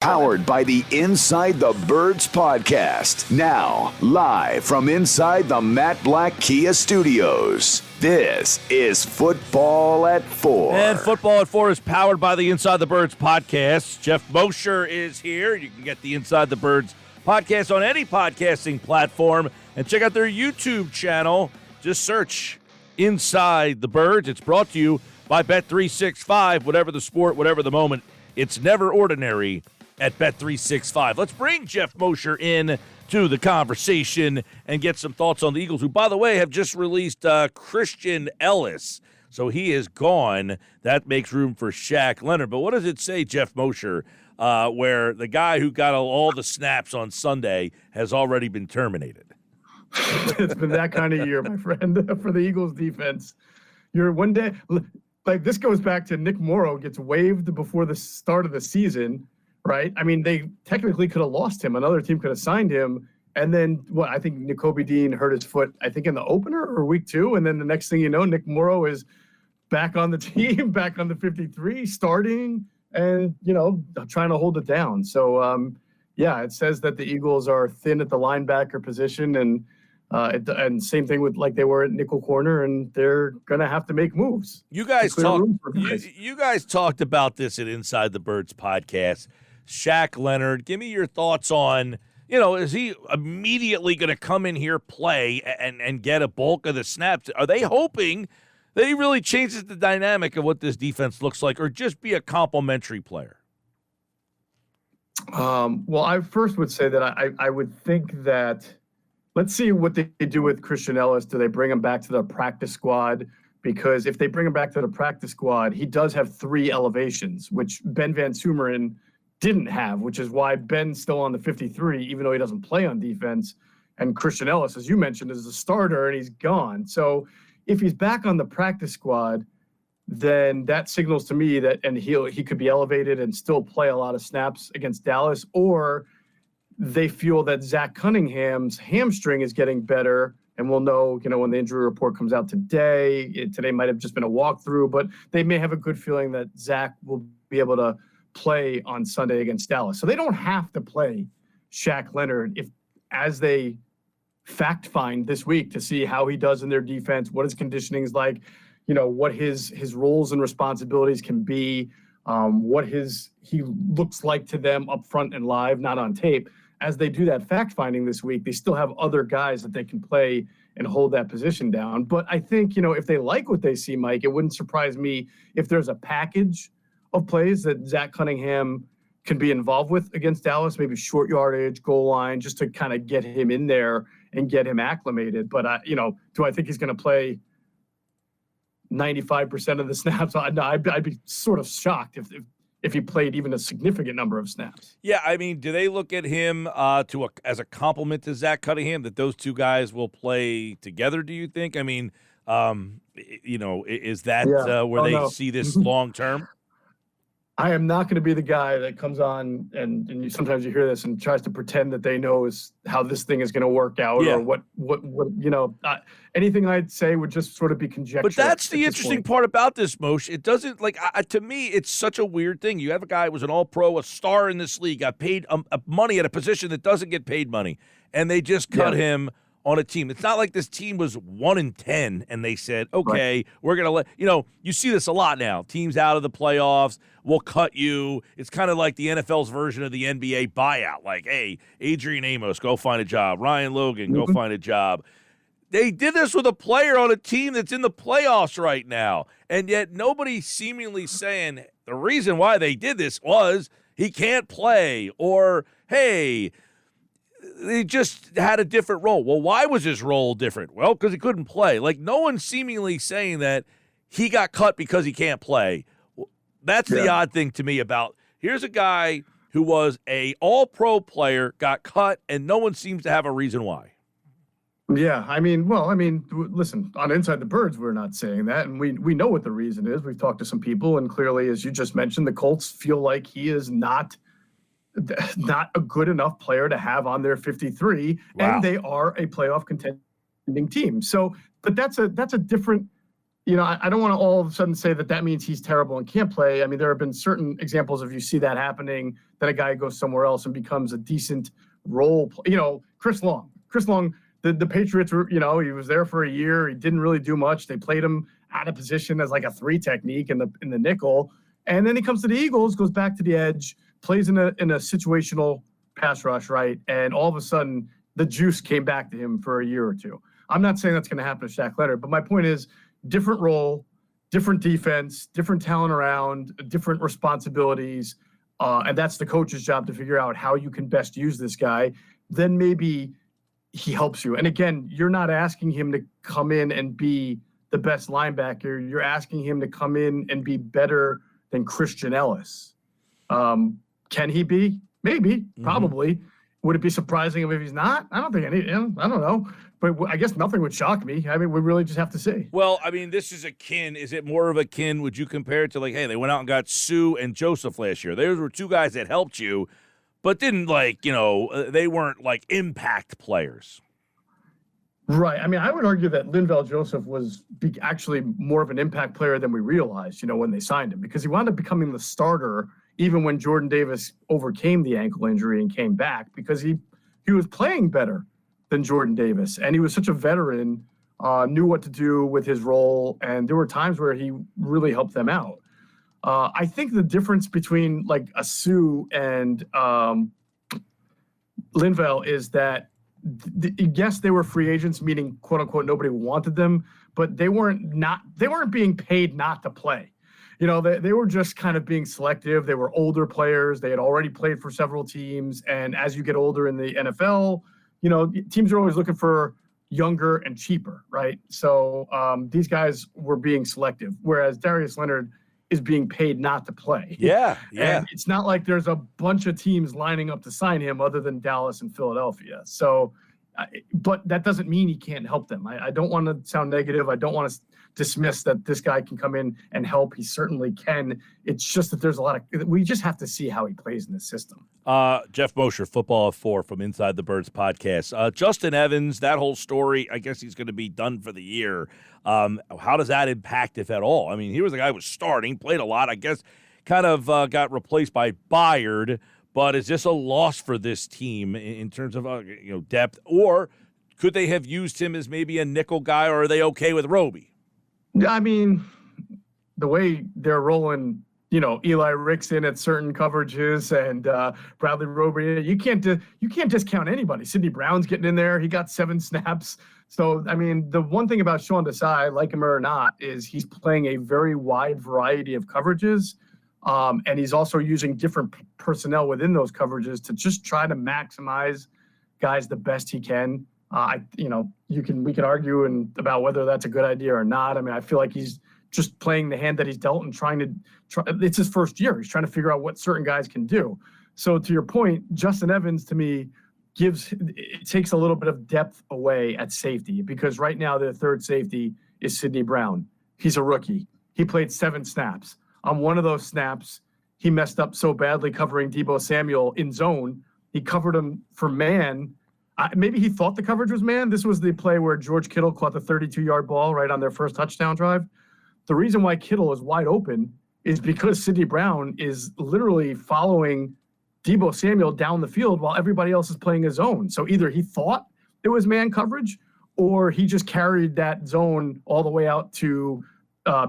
Powered by the Inside the Birds podcast. Now, live from inside the Matt Black Kia Studios. This is Football at 4. And Football at 4 is powered by the Inside the Birds podcast. Geoff Mosher is here. You can get the Inside the Birds podcast on any podcasting platform. And check out their YouTube channel. Just search Inside the Birds. It's brought to you by Bet365. Whatever the sport, whatever the moment, it's never ordinary at Bet365. Let's bring Geoff Mosher in to the conversation and get some thoughts on the Eagles, who, by the way, have just released Christian Ellis. So he is gone. That makes room for Shaq Leonard. But what does it say, Geoff Mosher, where the guy who got all the snaps on Sunday has already been terminated? It's been that kind of year, my friend, for the Eagles defense. You're one day, like this goes back to Nick Morrow gets waived before the start of the season. Right? I mean, they technically could have lost him. Another team could have signed him. And then, I think Nakobe Dean hurt his foot, I think in the opener or week 2. And then the next thing you know, Nick Morrow is back on the team, back on the 53, starting and, trying to hold it down. So, it says that the Eagles are thin at the linebacker position. And same thing with like they were at nickel corner, and they're going to have to make moves. You guys talked about this at Inside the Birds podcast. Shaq Leonard, give me your thoughts on, is he immediately going to come in here, play, and get a bulk of the snaps? Are they hoping that he really changes the dynamic of what this defense looks like, or just be a complimentary player? Well, I first would say that I would think that let's see what they do with Christian Ellis. Do they bring him back to the practice squad? Because if they bring him back to the practice squad, he does have 3 elevations, which Ben Van Sumeren didn't have, which is why Ben's still on the 53, even though he doesn't play on defense. And Christian Ellis, as you mentioned, is a starter, and he's gone. So if he's back on the practice squad, then that signals to me that he could be elevated and still play a lot of snaps against Dallas, or they feel that Zach Cunningham's hamstring is getting better, and we'll know, when the injury report comes out today. Today might have just been a walkthrough, but they may have a good feeling that Zach will be able to play on Sunday against Dallas. So they don't have to play Shaq Leonard as they fact find this week to see how he does in their defense, what his conditioning is like, what his roles and responsibilities can be, what he looks like to them up front and live, not on tape. As they do that fact finding this week, they still have other guys that they can play and hold that position down. But I think, if they like what they see, Mike, it wouldn't surprise me if there's a package of plays that Zach Cunningham can be involved with against Dallas, maybe short yardage, goal line, just to kind of get him in there and get him acclimated. But, do I think he's going to play 95% of the snaps? No, I'd be sort of shocked if he played even a significant number of snaps. Yeah, I mean, do they look at him as a compliment to Zach Cunningham, that those two guys will play together, do you think? I mean, is that where they see this long term? I am not going to be the guy that comes on and sometimes you hear this and tries to pretend that they know how this thing is going to work out or what anything I'd say would just sort of be conjecture. But that's the interesting part about this, Moshe. It doesn't to me, it's such a weird thing. You have a guy who was an all-pro, a star in this league, got paid money at a position that doesn't get paid money, and they just cut him on a team. It's not like this team was 1-10 and they said, okay, we're going to let, you see this a lot now. Teams out of the playoffs, we'll cut you. It's kind of like the NFL's version of the NBA buyout. Like, hey, Adrian Amos, go find a job. Ryan Logan, go find a job. They did this with a player on a team that's in the playoffs right now. And yet nobody's seemingly saying the reason why they did this was he can't play, or, hey, they just had a different role. Well, why was his role different? Well, because he couldn't play. Like, no one's seemingly saying that he got cut because he can't play. That's the odd thing to me about, here's a guy who was a all-pro player, got cut, and no one seems to have a reason why. Yeah, listen, on Inside the Birds, we're not saying that, and we know what the reason is. We've talked to some people, and clearly, as you just mentioned, the Colts feel like he is not a good enough player to have on their 53, and they are a playoff contending team. So, but that's a different I don't want to all of a sudden say that means he's terrible and can't play. I mean, there have been certain examples of you see that happening, that a guy goes somewhere else and becomes a decent role. Chris Long, the Patriots were, he was there for a year. He didn't really do much. They played him out of position as like a 3 technique in the nickel. And then he comes to the Eagles, goes back to the edge, plays in a situational pass rush, right? And all of a sudden the juice came back to him for a year or two. I'm not saying that's going to happen to Shaq Leonard, but my point is, different role, different defense, different talent around, different responsibilities. And that's the coach's job to figure out how you can best use this guy. Then maybe he helps you. And again, you're not asking him to come in and be the best linebacker. You're asking him to come in and be better than Christian Ellis. Can he be? Maybe, probably. Would it be surprising if he's not? I don't think I don't know. But I guess nothing would shock me. I mean, we really just have to see. Well, I mean, this is akin. Is it more of akin? Would you compare it to like, hey, they went out and got Sue and Joseph last year. Those were 2 guys that helped you, but didn't they weren't like impact players. Right. I mean, I would argue that Linval Joseph was actually more of an impact player than we realized, when they signed him, because he wound up becoming the starter even when Jordan Davis overcame the ankle injury and came back, because he was playing better than Jordan Davis. And he was such a veteran, knew what to do with his role. And there were times where he really helped them out. I think the difference between like a Sue and Linval is that, yes, they were free agents, meaning quote unquote, nobody wanted them, but they weren't being paid not to play. They were just kind of being selective. They were older players. They had already played for several teams. And as you get older in the NFL, teams are always looking for younger and cheaper, right? So these guys were being selective, whereas Darius Leonard is being paid not to play. Yeah. And it's not like there's a bunch of teams lining up to sign him other than Dallas and Philadelphia. So, but that doesn't mean he can't help them. I don't want to sound negative. I don't want to dismiss that this guy can come in and help. He certainly can. It's just that there's we just have to see how he plays in this system. Geoff Mosher, Football at 4 from Inside the Birds podcast. Justin Evans, that whole story, I guess he's going to be done for the year. How does that impact, if at all? I mean, he was a guy who was starting, played a lot, I guess kind of got replaced by Byard, but is this a loss for this team in terms of depth? Or could they have used him as maybe a nickel guy, or are they okay with Roby? I mean, the way they're rolling, Eli Ricks in at certain coverages and Bradley Roby, you can't discount anybody. Sidney Brown's getting in there. He got 7 snaps. So, I mean, the one thing about Sean Desai, like him or not, is he's playing a very wide variety of coverages. And he's also using different personnel within those coverages to just try to maximize guys the best he can. We can argue about whether that's a good idea or not. I mean, I feel like he's just playing the hand that he's dealt and it's his first year. He's trying to figure out what certain guys can do. So to your point, Justin Evans to me takes a little bit of depth away at safety, because right now their third safety is Sidney Brown. He's a rookie. He played 7 snaps. On one of those snaps, he messed up so badly covering Deebo Samuel in zone. He covered him for man. Maybe he thought the coverage was man. This was the play where George Kittle caught the 32-yard ball right on their first touchdown drive. The reason why Kittle is wide open is because Sidney Brown is literally following Deebo Samuel down the field while everybody else is playing a zone. So either he thought it was man coverage, or he just carried that zone all the way out to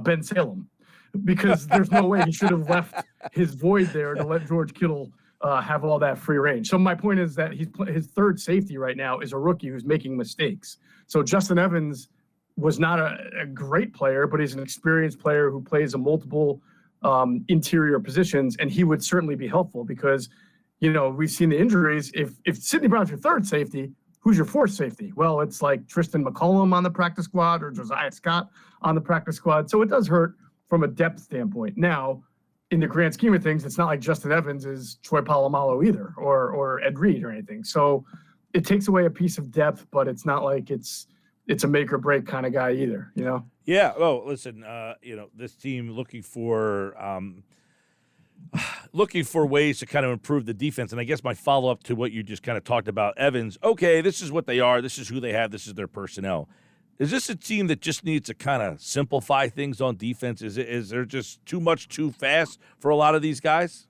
Ben Salem, because there's no way he should have left his void there to let George Kittle have all that free range. So my point is that his third safety right now is a rookie who's making mistakes. So Justin Evans was not a great player, but he's an experienced player who plays a multiple interior positions, and he would certainly be helpful because, we've seen the injuries. If Sidney Brown's your third safety, who's your fourth safety? Well, it's like Tristan McCollum on the practice squad or Josiah Scott on the practice squad. So it does hurt from a depth standpoint. Now, in the grand scheme of things, it's not like Justin Evans is Troy Polamalu either, or Ed Reed or anything. So it takes away a piece of depth, but it's not like it's a make or break kind of guy either, Yeah. Well, listen, this team looking for ways to kind of improve the defense. And I guess my follow up to what you just kind of talked about, Evans. Okay, this is what they are. This is who they have. This is their personnel. Is this a team that just needs to kind of simplify things on defense? Is there just too much too fast for a lot of these guys?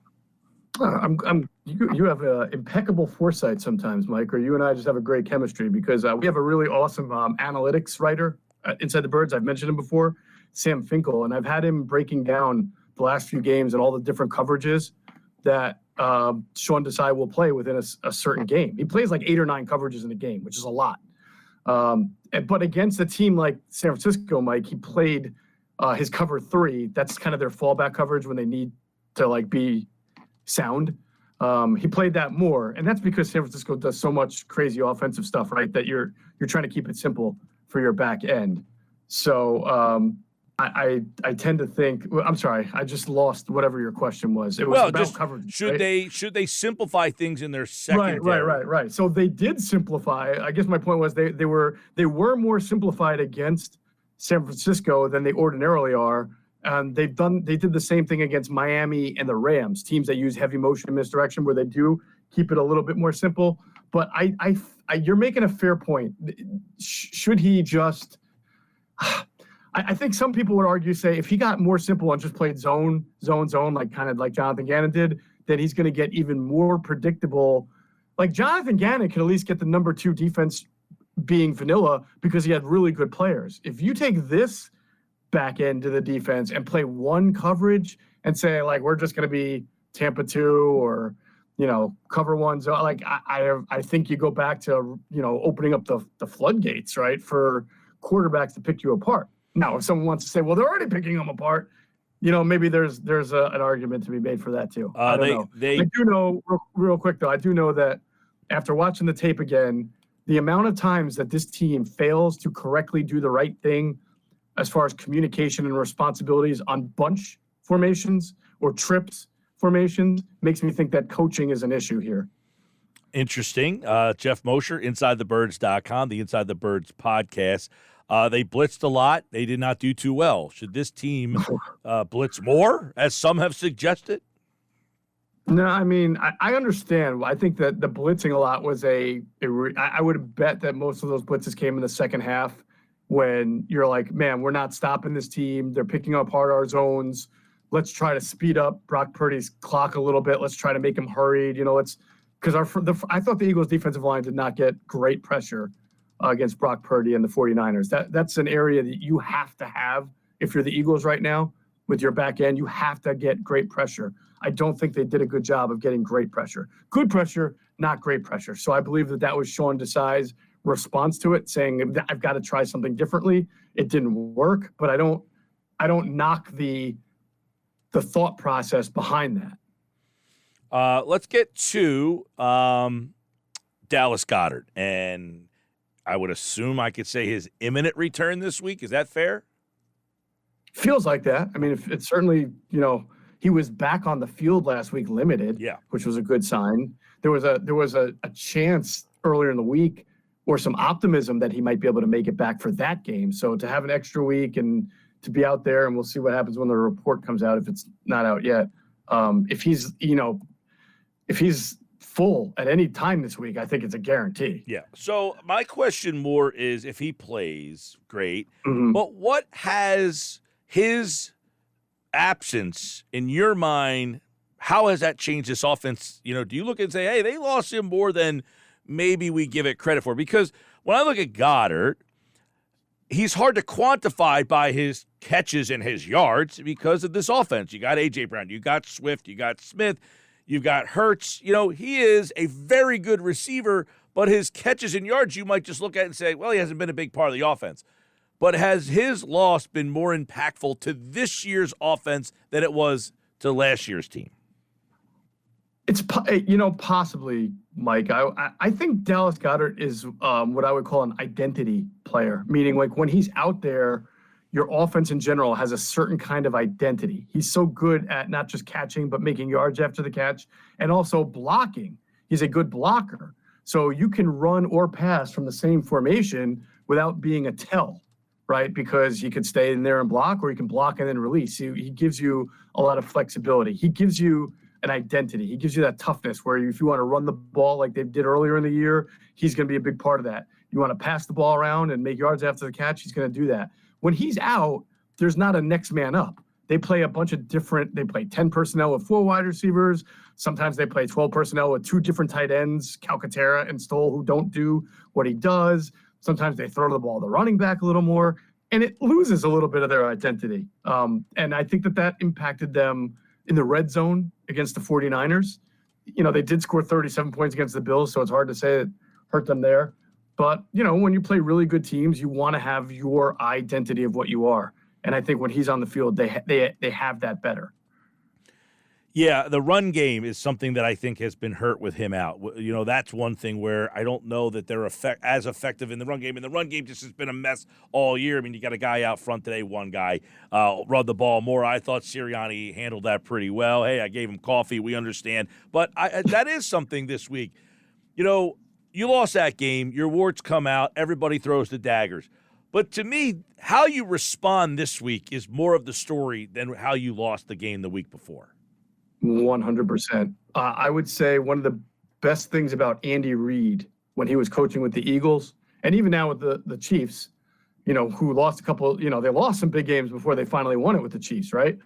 You have impeccable foresight sometimes, Mike, or you and I just have a great chemistry because we have a really awesome analytics writer inside the Birds. I've mentioned him before, Sam Finkel, and I've had him breaking down the last few games and all the different coverages that Sean Desai will play within a certain game. He plays like 8 or 9 coverages in a game, which is a lot. But against a team like San Francisco, Mike, he played his cover 3. That's kind of their fallback coverage when they need to like be sound. He played that more, and that's because San Francisco does so much crazy offensive stuff, right? That you're trying to keep it simple for your back end. So I tend to think. I'm sorry, I just lost whatever your question was. It was about coverage. Should they simplify things in their secondary? Right. So they did simplify. I guess my point was they were more simplified against San Francisco than they ordinarily are. And they did the same thing against Miami and the Rams, teams that use heavy motion and misdirection, where they do keep it a little bit more simple. But you're making a fair point. Should he just? I think some people would argue, say, if he got more simple and just played zone, like kind of like Jonathan Gannon did, then he's going to get even more predictable. Like Jonathan Gannon could at least get the number 2 defense being vanilla because he had really good players. If you take this back end to the defense and play one coverage and say, like, we're just going to be Tampa 2 or, cover 1 zone, like I think you go back to, opening up the floodgates, right, for quarterbacks to pick you apart. Now, if someone wants to say, well, they're already picking them apart, maybe there's an argument to be made for that too. I don't know. I do know, real quick though, I do know that after watching the tape again, the amount of times that this team fails to correctly do the right thing as far as communication and responsibilities on bunch formations or trips formations makes me think that coaching is an issue here. Interesting. Geoff Mosher, InsideTheBirds.com, the Inside the Birds podcast. They blitzed a lot. They did not do too well. Should this team blitz more, as some have suggested? No, I mean, I understand. I think that the blitzing a lot was I would bet that most of those blitzes came in the second half when you're like, man, we're not stopping this team. They're picking apart our zones. Let's try to speed up Brock Purdy's clock a little bit. Let's try to make him hurried. Because I thought the Eagles' defensive line did not get great pressure against Brock Purdy and the 49ers. That's an area that you have to have if you're the Eagles right now with your back end. You have to get great pressure. I don't think they did a good job of getting great pressure. Good pressure, not great pressure. So I believe that was Sean Desai's response to it, saying I've got to try something differently. It didn't work, but I don't knock the thought process behind that. Let's get to Dallas Goedert, and I would assume I could say his imminent return this week. Is that fair? Feels like that. I mean, it's certainly, he was back on the field last week, limited, which was a good sign. There was a chance earlier in the week or some optimism that he might be able to make it back for that game. So to have an extra week and to be out there, and we'll see what happens when the report comes out if it's not out yet. If he's full at any time this week, I think it's a guarantee. Yeah. So my question more is if he plays, great. Mm-hmm. But what has his absence in your mind, how has that changed this offense? Do you look and say, hey, they lost him more than maybe we give it credit for? Because when I look at Goedert, he's hard to quantify by his catches and his yards because of this offense. You got A.J. Brown, you got Swift, you got Smith, you've got Hurts. He is a very good receiver, but his catches and yards you might just look at and say, well, he hasn't been a big part of the offense. But has his loss been more impactful to this year's offense than it was to last year's team? It's, possibly, Mike. I think Dallas Goedert is what I would call an identity player, meaning like when he's out there, your offense in general has a certain kind of identity. He's so good at not just catching, but making yards after the catch and also blocking. He's a good blocker. So you can run or pass from the same formation without being a tell, right? Because he could stay in there and block, or he can block and then release. He gives you a lot of flexibility. He gives you an identity. He gives you that toughness where if you want to run the ball like they did earlier in the year, he's going to be a big part of that. You want to pass the ball around and make yards after the catch, he's going to do that. When he's out, there's not a next man up. They play a bunch of different – they play 10 personnel with 4 wide receivers. Sometimes they play 12 personnel with 2 different tight ends, Calcaterra and Stoll, who don't do what he does. Sometimes they throw the ball to the running back a little more, and it loses a little bit of their identity. And I think that impacted them in the red zone against the 49ers. They did score 37 points against the Bills, so it's hard to say it hurt them there. But, when you play really good teams, you want to have your identity of what you are. And I think when he's on the field, they have that better. Yeah, the run game is something that I think has been hurt with him out. That's one thing where I don't know that they're as effective in the run game. And the run game just has been a mess all year. I mean, you got a guy out front today, one guy run the ball more. I thought Sirianni handled that pretty well. Hey, I gave him coffee. We understand. But that is something this week. You lost that game. Your warts come out. Everybody throws the daggers. But to me, how you respond this week is more of the story than how you lost the game the week before. 100%. I would say one of the best things about Andy Reid when he was coaching with the Eagles, and even now with the Chiefs, who lost a couple, they lost some big games before they finally won it with the Chiefs, right?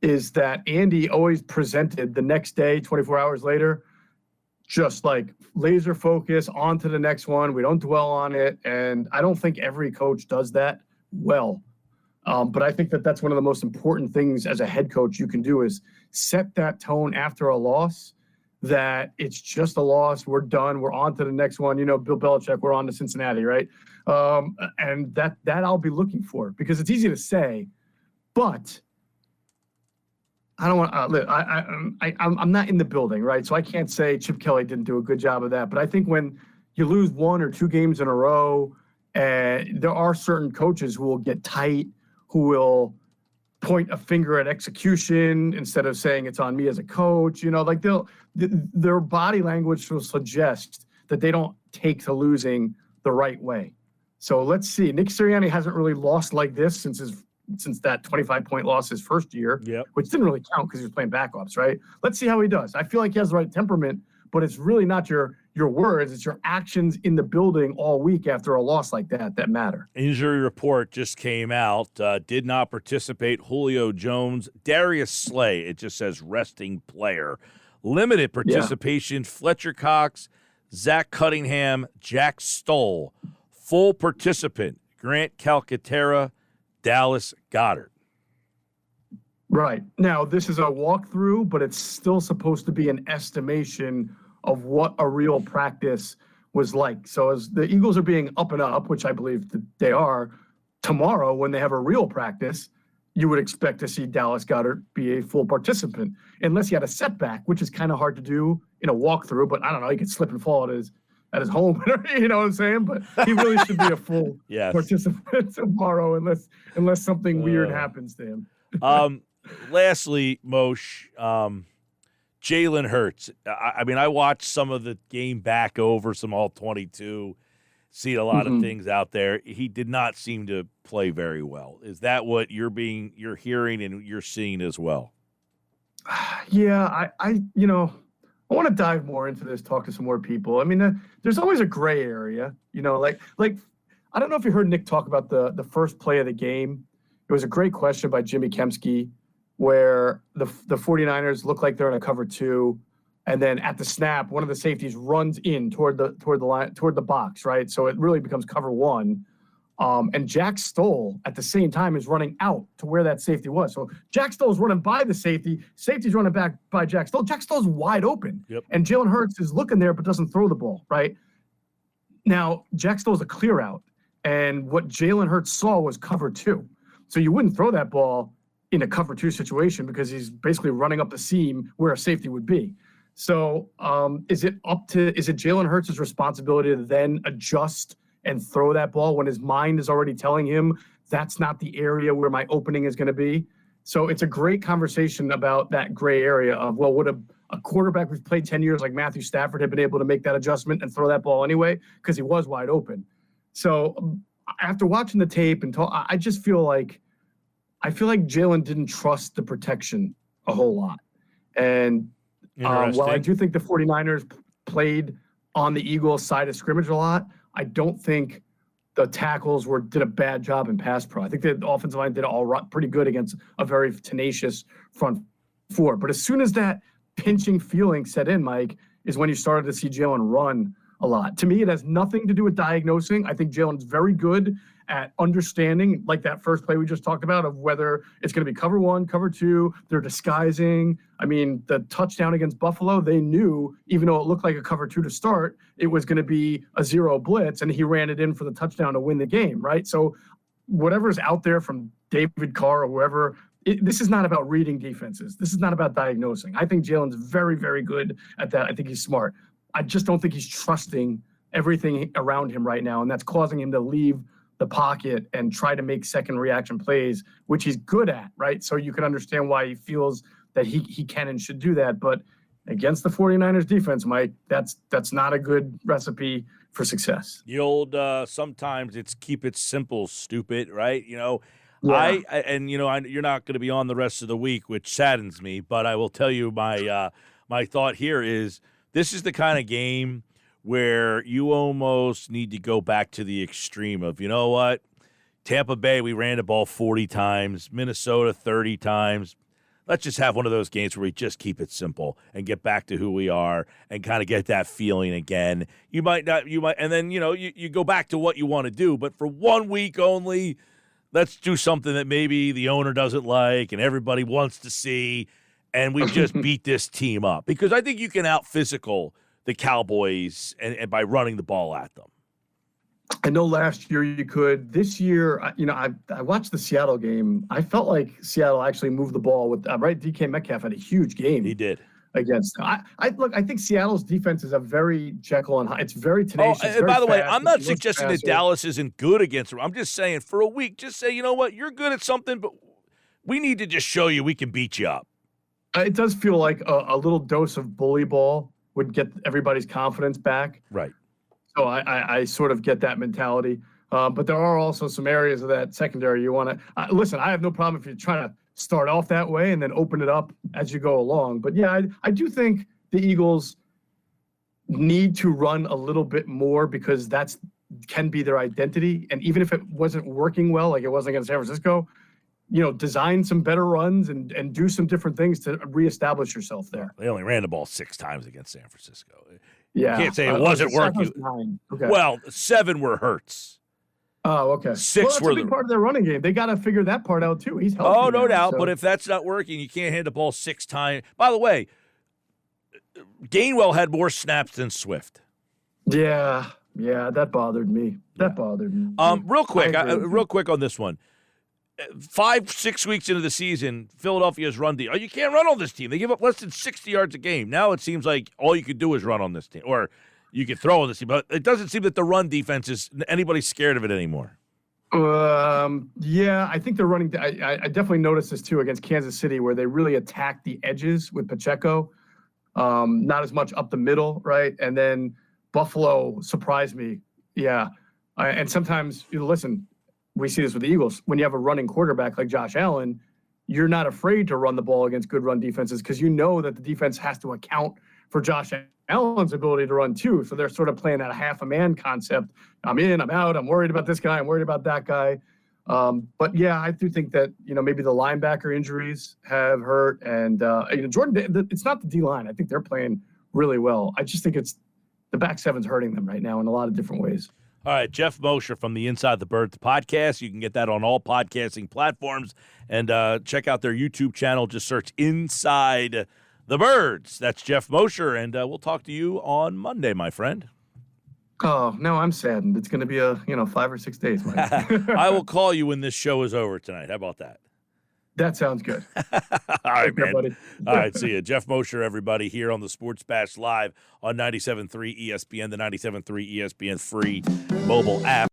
Is that Andy always presented the next day, 24 hours later, just like laser focus on to the next one. We don't dwell on it. And I don't think every coach does that well. But I think that that's one of the most important things as a head coach you can do is set that tone after a loss, that it's just a loss. We're done. We're on to the next one. Bill Belichick, we're on to Cincinnati, right? And that I'll be looking for, because it's easy to say, but I don't want I'm not in the building, right? So I can't say Chip Kelly didn't do a good job of that. But I think when you lose 1 or 2 games in a row, there are certain coaches who will get tight, who will point a finger at execution instead of saying it's on me as a coach. Their body language will suggest that they don't take to losing the right way. So let's see. Nick Sirianni hasn't really lost like this since that 25-point loss his first year, which didn't really count because he was playing backups, right? Let's see how he does. I feel like he has the right temperament, but it's really not your words. It's your actions in the building all week after a loss like that matter. Injury report just came out. Did not participate. Julio Jones, Darius Slay, it just says resting player. Limited participation, Fletcher Cox, Zach Cunningham, Jack Stoll. Full participant, Grant Calcaterra, Dallas Goedert. Right. Now, this is a walkthrough, but it's still supposed to be an estimation of what a real practice was like. So as the Eagles are being up and up, which I believe that they are, tomorrow when they have a real practice, you would expect to see Dallas Goedert be a full participant, unless he had a setback, which is kind of hard to do in a walkthrough, but I don't know, he could slip and fall at his home, you know what I'm saying? But he really should be a full participant tomorrow unless something weird happens to him. Lastly, Moshe, Jalen Hurts. I mean, I watched some of the game back over, some all-22, see a lot of things out there. He did not seem to play very well. Is that what you're hearing and you're seeing as well? Yeah, I want to dive more into this, talk to some more people. I mean, there's always a gray area, like I don't know if you heard Nick talk about the first play of the game. It was a great question by Jimmy Kempski, where the 49ers look like they're in a cover 2, and then at the snap, one of the safeties runs in toward the line, toward the box, right? So it really becomes cover 1. And Jack Stoll at the same time is running out to where that safety was. So Jack Stoll's running by the safety. Safety's running back by Jack Stoll. Jack Stoll's wide open. Yep. And Jalen Hurts is looking there but doesn't throw the ball, right? Now, Jack Stoll's a clear out. And what Jalen Hurts saw was cover 2. So you wouldn't throw that ball in a cover 2 situation because he's basically running up the seam where a safety would be. So is it Jalen Hurts' responsibility to then adjust and throw that ball when his mind is already telling him that's not the area where my opening is going to be? So it's a great conversation about that gray area of, well, would a quarterback who's played 10 years like Matthew Stafford have been able to make that adjustment and throw that ball anyway? Because he was wide open. So after watching the tape and I just feel like Jalen didn't trust the protection a whole lot. And while I do think the 49ers played on the Eagles side of scrimmage a lot, I don't think the tackles did a bad job in pass pro. I think the offensive line did pretty good against a very tenacious front four. But as soon as that pinching feeling set in, Mike, is when you started to see Jalen run a lot. To me, it has nothing to do with diagnosing. I think Jalen's very good at understanding, like that first play we just talked about, of whether it's going to be cover one, cover two, they're disguising. I mean, the touchdown against Buffalo, they knew, even though it looked like a cover two to start, it was going to be a zero blitz, and he ran it in for the touchdown to win the game, right? So whatever's out there from David Carr or whoever, this is not about reading defenses. This is not about diagnosing. I think Jalen's very, very good at that. I think he's smart. I just don't think he's trusting everything around him right now, and that's causing him to leave the pocket and try to make second reaction plays, which he's good at, right? So you can understand why he feels that he can and should do that. But against the 49ers defense, Mike, that's not a good recipe for success. The old sometimes it's keep it simple, stupid, right? You know, Yeah. you're not going to be on the rest of the week, which saddens me. But I will tell you my thought here is this is the kind of game where you almost need to go back to the extreme of, you know what, Tampa Bay, we ran the ball 40 times, Minnesota 30 times. Let's just have one of those games where we just keep it simple and get back to who we are and kind of get that feeling again. And then, you go back to what you want to do, but for 1 week only, let's do something that maybe the owner doesn't like and everybody wants to see, and we just beat this team up. Because I think you can out-physical the Cowboys and by running the ball at them. I know last year you could. This year, I watched the Seattle game. I felt like Seattle actually moved the ball with right. DK Metcalf had a huge game. He did against. I think Seattle's defense is a very Jekyll and Hyde. It's very tenacious. And by the way, I'm not suggesting that Dallas isn't good against them. I'm just saying for a week, just say, you know what, you're good at something, but we need to just show you we can beat you up. It does feel like a little dose of bully ball would get everybody's confidence back. Right. So I sort of get that mentality. But there are also some areas of that secondary you want to listen. I have no problem if you're trying to start off that way and then open it up as you go along. But yeah, I do think the Eagles need to run a little bit more because can be their identity. And even if it wasn't working well, like it wasn't against San Francisco, design some better runs and do some different things to reestablish yourself there. They only ran the ball 6 times against San Francisco. Yeah. You can't say it wasn't working. Okay. Well, 7 were Hurts. Oh, okay. 6 were a big part of their running game. They got to figure that part out too. He's healthy. Oh, no doubt. So. But if that's not working, you can't hand the ball 6 times. By the way, Gainwell had more snaps than Swift. Yeah, that bothered me. Real quick on this one. 5-6 weeks into the season, Philadelphia's run D. You can't run on this team. They give up less than 60 yards a game. Now it seems like all you could do is run on this team, or you could throw on this team. But it doesn't seem that the run defense is anybody's scared of it anymore. Yeah, I think they're running. I definitely noticed this too against Kansas City, where they really attacked the edges with Pacheco. Not as much up the middle, right? And then Buffalo surprised me. Yeah, and sometimes listen. We see this with the Eagles. When you have a running quarterback like Josh Allen, you're not afraid to run the ball against good run defenses because you know that the defense has to account for Josh Allen's ability to run too. So they're sort of playing that half a man concept. I'm in, I'm out, I'm worried about this guy, I'm worried about that guy. But yeah, I do think that, maybe the linebacker injuries have hurt. And, Jordan, it's not the D-line. I think they're playing really well. I just think it's the back seven's hurting them right now in a lot of different ways. All right, Geoff Mosher from the Inside the Birds podcast. You can get that on all podcasting platforms. And check out their YouTube channel. Just search Inside the Birds. That's Geoff Mosher, and we'll talk to you on Monday, my friend. Oh, no, I'm saddened. It's going to be 5 or 6 days, Mike. I will call you when this show is over tonight. How about that? That sounds good. All right, man. Buddy. All right, see you. Geoff Mosher, everybody, here on the Sports Bash Live on 97.3 ESPN, the 97.3 ESPN free mobile app.